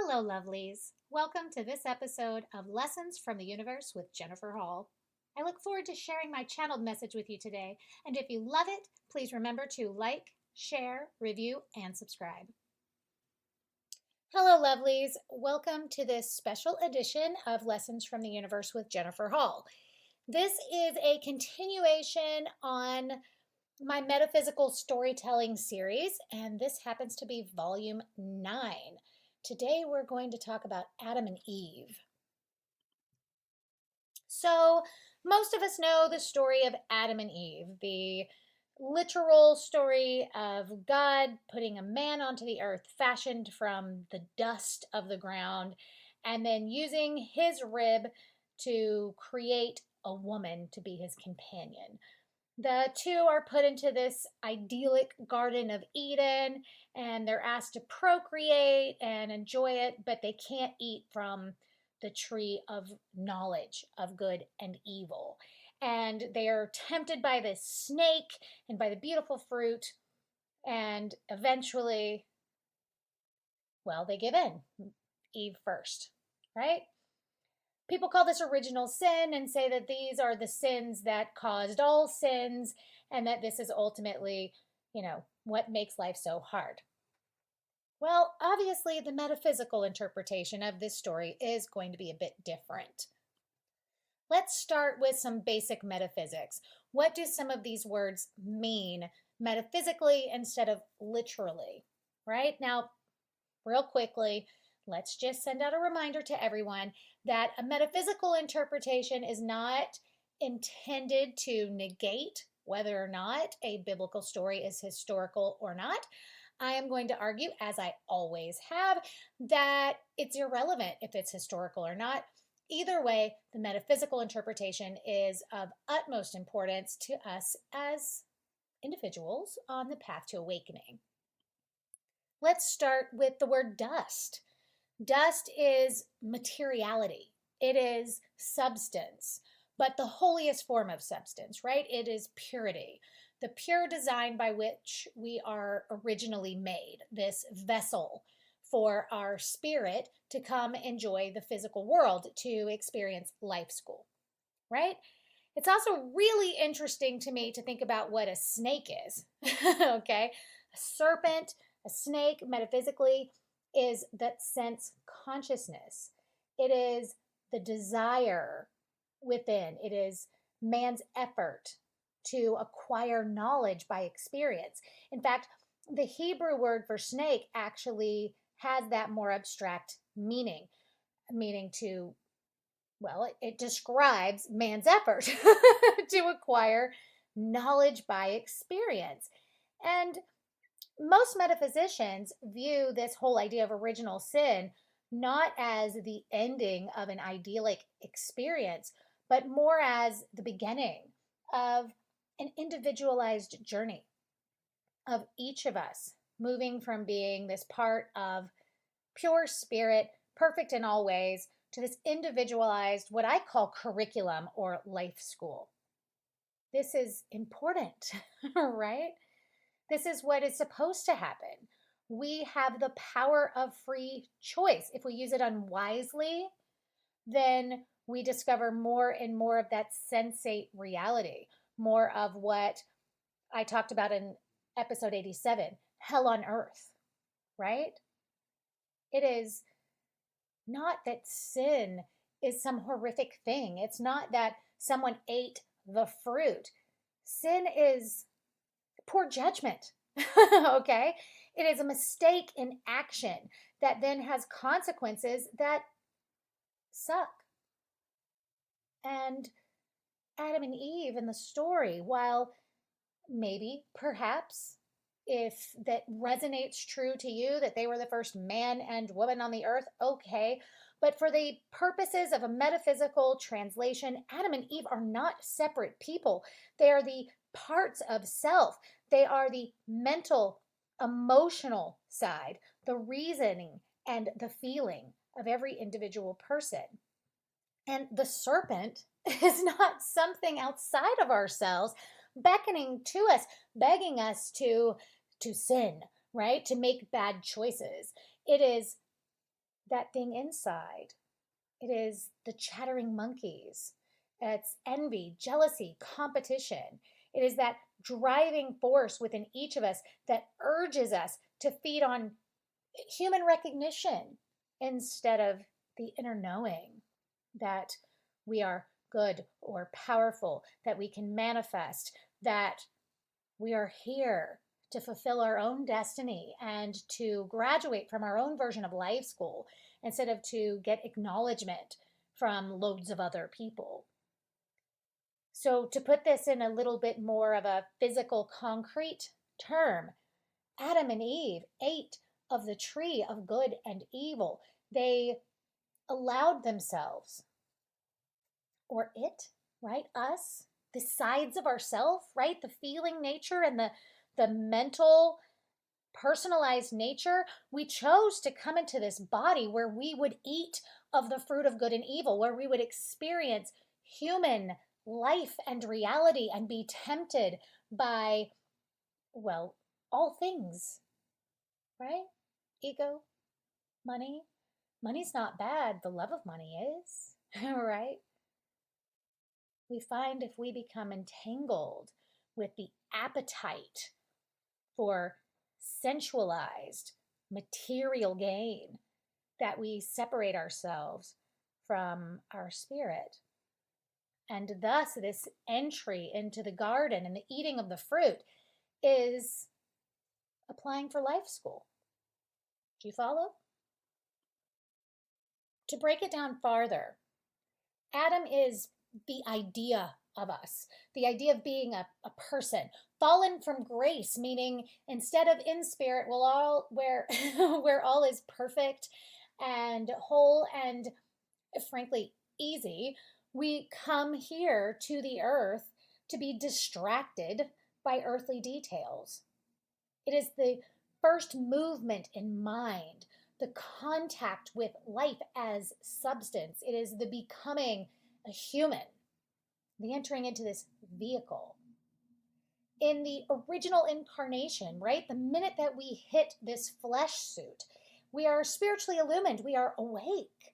Hello, lovelies. Welcome to this episode of Lessons from the Universe with Jennifer Hall. I look forward to sharing my channeled message with you today, and if you love it, please remember to like, share, review, and subscribe. Hello, lovelies. Welcome to this special edition of Lessons from the Universe with Jennifer Hall. This is a continuation on my metaphysical storytelling series, and this happens to be volume 9. Today we're going to talk about Adam and Eve. So, most of us know the story of Adam and Eve, the literal story of God putting a man onto the earth fashioned from the dust of the ground and then using his rib to create a woman to be his companion. The two are put into this idyllic Garden of Eden, and they're asked to procreate and enjoy it, but they can't eat from the tree of knowledge of good and evil. And they are tempted by this snake and by the beautiful fruit, and eventually, well, they give in. Eve first, right? People call this original sin and say that these are the sins that caused all sins and that this is ultimately, what makes life so hard. Well, obviously, the metaphysical interpretation of this story is going to be a bit different. Let's start with some basic metaphysics. What do some of these words mean metaphysically instead of literally, right? Now, real quickly, let's just send out a reminder to everyone that a metaphysical interpretation is not intended to negate whether or not a biblical story is historical or not. I am going to argue, as I always have, that it's irrelevant if it's historical or not. Either way, the metaphysical interpretation is of utmost importance to us as individuals on the path to awakening. Let's start with the word dust. Dust is materiality. It is substance, but the holiest form of substance, right? It is purity, the pure design by which we are originally made, this vessel for our spirit to come enjoy the physical world, to experience life school, right? It's also really interesting to me to think about what a snake is, okay? A serpent, a snake, metaphysically, is that sense consciousness. It is the desire within. It is man's effort to acquire knowledge by experience. In fact, the Hebrew word for snake actually has that more abstract meaning to, well, it describes man's effort to acquire knowledge by experience. And most metaphysicians view this whole idea of original sin not as the ending of an idyllic experience, but more as the beginning of an individualized journey of each of us moving from being this part of pure spirit, perfect in all ways, to this individualized, what I call curriculum or life school. This is important, right? This is what is supposed to happen. We have the power of free choice. If we use it unwisely, then we discover more and more of that sensate reality, more of what I talked about in episode 87, hell on earth, right? It is not that sin is some horrific thing. It's not that someone ate the fruit. Sin is poor judgment, okay? It is a mistake in action that then has consequences that suck. And Adam and Eve in the story, while maybe, perhaps, if that resonates true to you, that they were the first man and woman on the earth, okay. But for the purposes of a metaphysical translation, Adam and Eve are not separate people. They are the parts of self. They are the mental, emotional side, the reasoning and the feeling of every individual person. And the serpent is not something outside of ourselves beckoning to us, begging us to sin, right? To make bad choices. It is that thing inside. It is the chattering monkeys. It's envy, jealousy, competition. It is that driving force within each of us that urges us to feed on human recognition instead of the inner knowing that we are good or powerful, that we can manifest, that we are here to fulfill our own destiny and to graduate from our own version of life school instead of to get acknowledgement from loads of other people. So, to put this in a little bit more of a physical, concrete term, Adam and Eve ate of the tree of good and evil. They allowed themselves, or it, right? Us, the sides of ourself, right? The feeling nature and the mental, personalized nature. We chose to come into this body where we would eat of the fruit of good and evil, where we would experience human life and reality and be tempted by, well, all things, right? Ego, money. Money's not bad. The love of money is, right? We find if we become entangled with the appetite for sensualized material gain, that we separate ourselves from our spirit. And thus, this entry into the garden and the eating of the fruit is applying for life school. Do you follow? To break it down farther, Adam is the idea of us, the idea of being a person, fallen from grace, meaning instead of in spirit, we'll all where where all is perfect and whole and frankly easy, we come here to the earth to be distracted by earthly details. It is the first movement in mind, the contact with life as substance. It is the becoming a human, the entering into this vehicle. In the original incarnation, right, the minute that we hit this flesh suit, we are spiritually illumined, we are awake.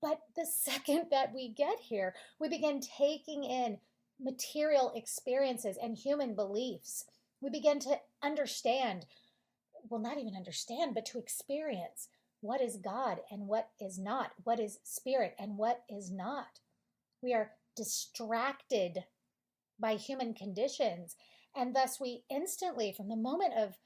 But the second that we get here, we begin taking in material experiences and human beliefs. We begin to understand, well, not even understand, but to experience what is God and what is not, what is spirit and what is not. We are distracted by human conditions, and thus we instantly, from the moment of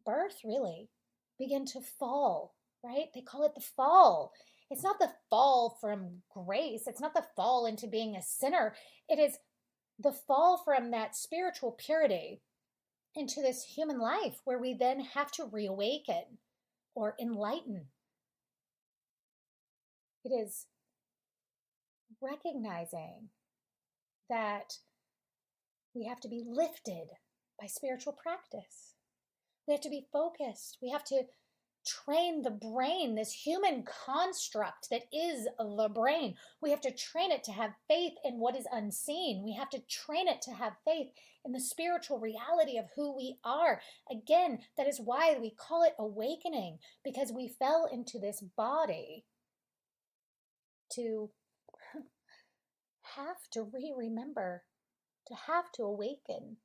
birth, really, begin to fall, right? They call it the fall. It's not the fall from grace. It's not the fall into being a sinner. It is the fall from that spiritual purity into this human life where we then have to reawaken or enlighten. It is recognizing that we have to be lifted by spiritual practice. We have to be focused. We have to train the brain, this human construct that is the brain. We have to train it to have faith in what is unseen. We have to train it to have faith in the spiritual reality of who we are. Again, that is why we call it awakening, because we fell into this body to have to remember, to have to awaken,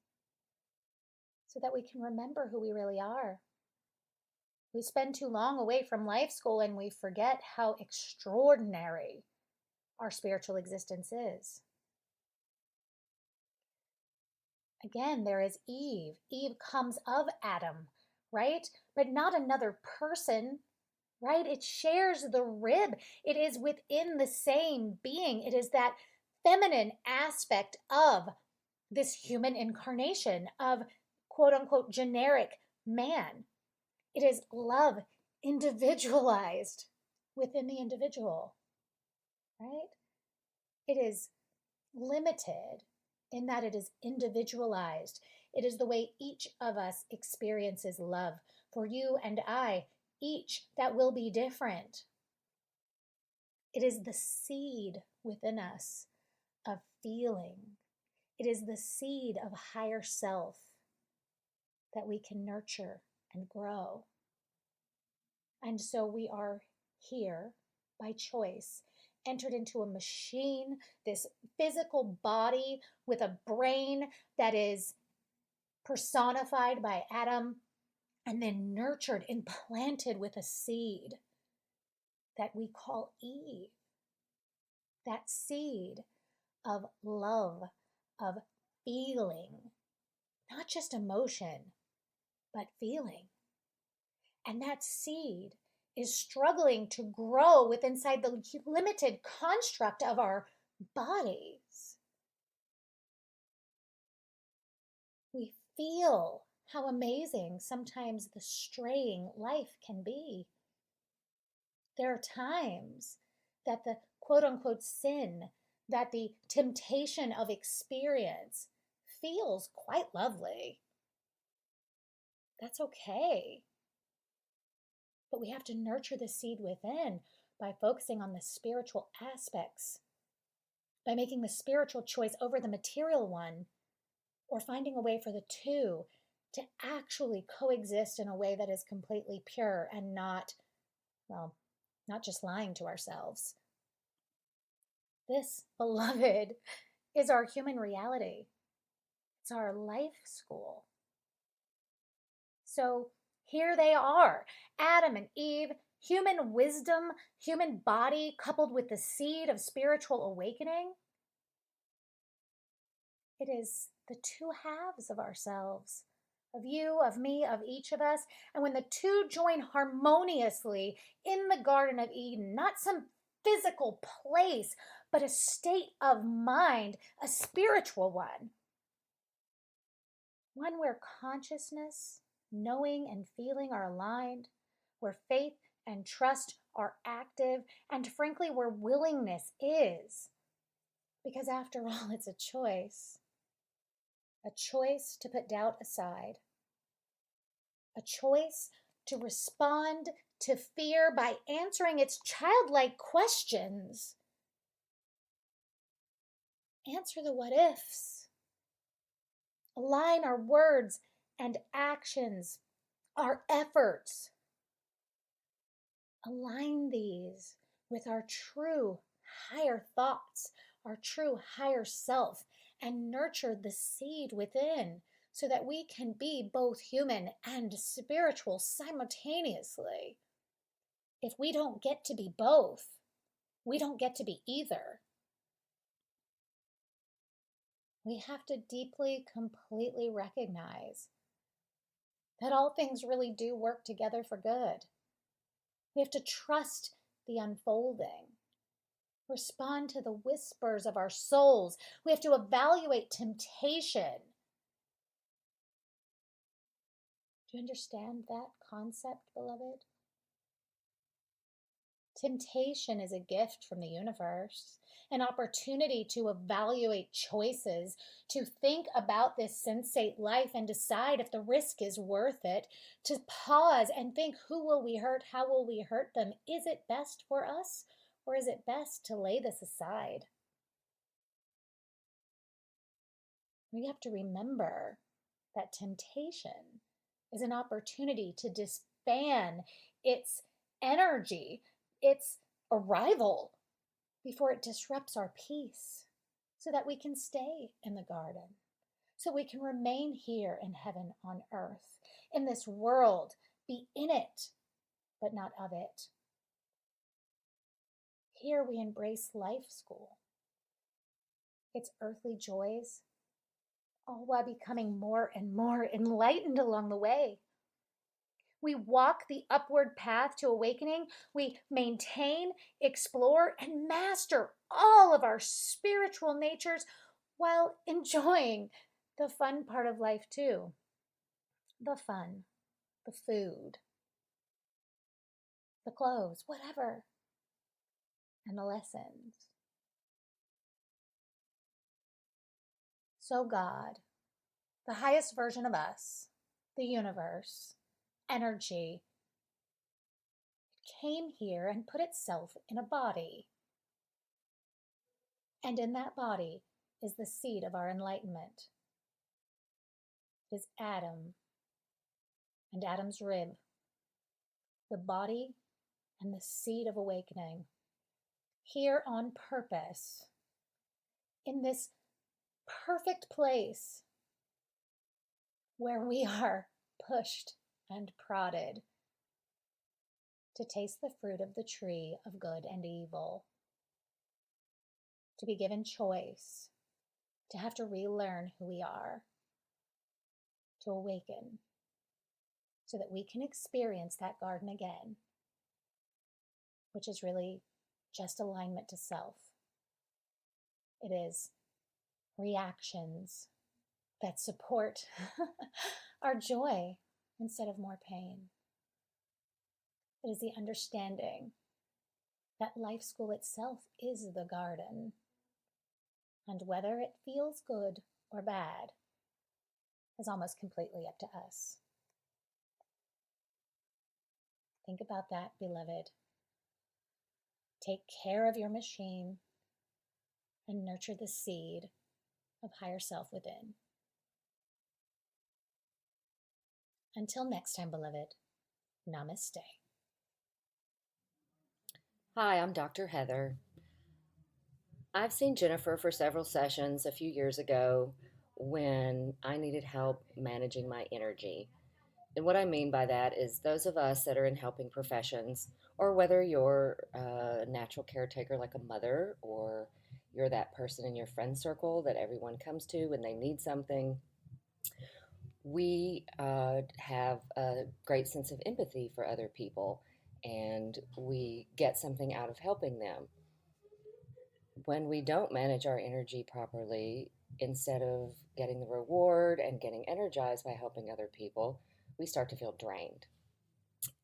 so that we can remember who we really are. We spend too long away from life school and we forget how extraordinary our spiritual existence is. Again, there is Eve. Eve comes of Adam, right? But not another person, right? It shares the rib. It is within the same being. It is that feminine aspect of this human incarnation, of quote unquote generic man. It is love individualized within the individual, right? It is limited in that it is individualized. It is the way each of us experiences love. For you and I, each that will be different. It is the seed within us of feeling. It is the seed of higher self that we can nurture and grow. And so we are here by choice, entered into a machine, this physical body with a brain that is personified by Adam, and then nurtured, implanted with a seed that we call Eve. That seed of love, of feeling, not just emotion, but feeling. And that seed is struggling to grow within inside the limited construct of our bodies. We feel how amazing sometimes the straying life can be. There are times that the quote unquote sin, that the temptation of experience feels quite lovely. That's okay. But we have to nurture the seed within by focusing on the spiritual aspects, by making the spiritual choice over the material one, or finding a way for the two to actually coexist in a way that is completely pure and not, well, not just lying to ourselves. This, beloved, is our human reality. It's our life school. So here they are, Adam and Eve, human wisdom, human body, coupled with the seed of spiritual awakening. It is the two halves of ourselves, of you, of me, of each of us. And when the two join harmoniously in the Garden of Eden, not some physical place, but a state of mind, a spiritual one where consciousness, knowing, and feeling are aligned, where faith and trust are active, and frankly, where willingness is. Because after all, it's a choice to put doubt aside, a choice to respond to fear by answering its childlike questions. Answer the what ifs. Align our words and actions, our efforts. Align these with our true higher thoughts, our true higher self, and nurture the seed within so that we can be both human and spiritual simultaneously. If we don't get to be both, we don't get to be either. We have to deeply, completely recognize that all things really do work together for good. We have to trust the unfolding, respond to the whispers of our souls. We have to evaluate temptation. Do you understand that concept, beloved? Temptation is a gift from the universe, an opportunity to evaluate choices, to think about this sensate life and decide if the risk is worth it, to pause and think, who will we hurt? How will we hurt them? Is it best for us, or is it best to lay this aside? We have to remember that temptation is an opportunity to disband its energy, its arrival, before it disrupts our peace, so that we can stay in the garden, so we can remain here in heaven on earth, in this world, be in it, but not of it. Here we embrace life school, its earthly joys, all while becoming more and more enlightened along the way. We walk the upward path to awakening. We maintain, explore, and master all of our spiritual natures while enjoying the fun part of life too. The fun, the food, the clothes, whatever, and the lessons. So God, the highest version of us, the universe, energy, came here and put itself in a body. And in that body is the seed of our enlightenment. It is Adam and Adam's rib, the body and the seed of awakening here on purpose in this perfect place where we are pushed and prodded to taste the fruit of the tree of good and evil, to be given choice, to have to relearn who we are, to awaken, so that we can experience that garden again, which is really just alignment to self. It is reactions that support our joy instead of more pain. It is the understanding that life school itself is the garden, and whether it feels good or bad is almost completely up to us. Think about that, beloved. Take care of your machine and nurture the seed of higher self within. Until next time, beloved, namaste. Hi, I'm Dr. Heather. I've seen Jennifer for several sessions a few years ago when I needed help managing my energy. And what I mean by that is those of us that are in helping professions, or whether you're a natural caretaker like a mother, or you're that person in your friend circle that everyone comes to when they need something, we have a great sense of empathy for other people, and we get something out of helping them. When we don't manage our energy properly, instead of getting the reward and getting energized by helping other people, we start to feel drained.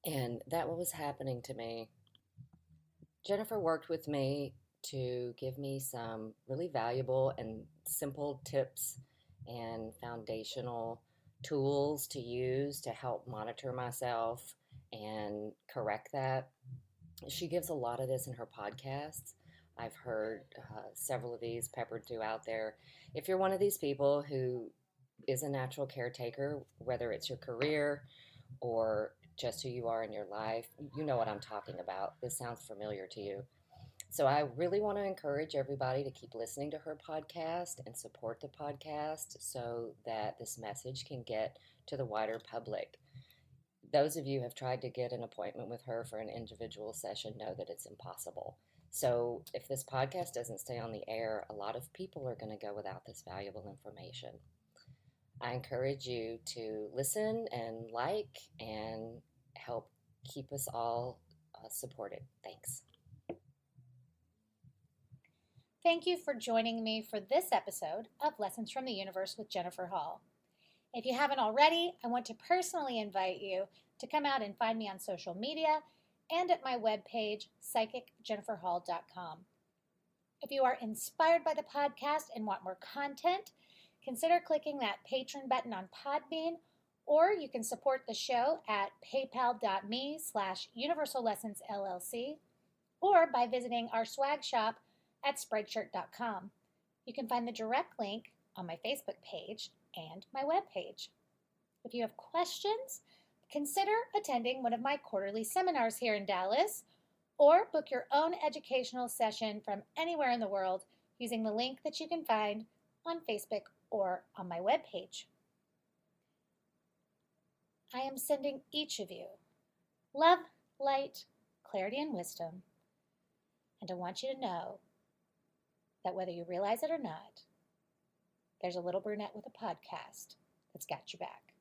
And that was happening to me. Jennifer worked with me to give me some really valuable and simple tips and foundational tools to use to help monitor myself and correct that. She gives a lot of this in her podcasts. I've heard several of these peppered throughout there. If you're one of these people who is a natural caretaker, whether it's your career or just who you are in your life, you know what I'm talking about. This sounds familiar to you. So I really want to encourage everybody to keep listening to her podcast and support the podcast so that this message can get to the wider public. Those of you who have tried to get an appointment with her for an individual session know that it's impossible. So if this podcast doesn't stay on the air, a lot of people are going to go without this valuable information. I encourage you to listen and like and help keep us all supported. Thanks. Thank you for joining me for this episode of Lessons from the Universe with Jennifer Hall. If you haven't already, I want to personally invite you to come out and find me on social media and at my webpage, psychicjenniferhall.com. If you are inspired by the podcast and want more content, consider clicking that Patreon button on Podbean, or you can support the show at paypal.me/Universal Lessons LLC, or by visiting our swag shop at spreadshirt.com. You can find the direct link on my Facebook page and my webpage. If you have questions, consider attending one of my quarterly seminars here in Dallas, or book your own educational session from anywhere in the world using the link that you can find on Facebook or on my webpage. I am sending each of you love, light, clarity, and wisdom, and I want you to know that whether you realize it or not, there's a little brunette with a podcast that's got your back.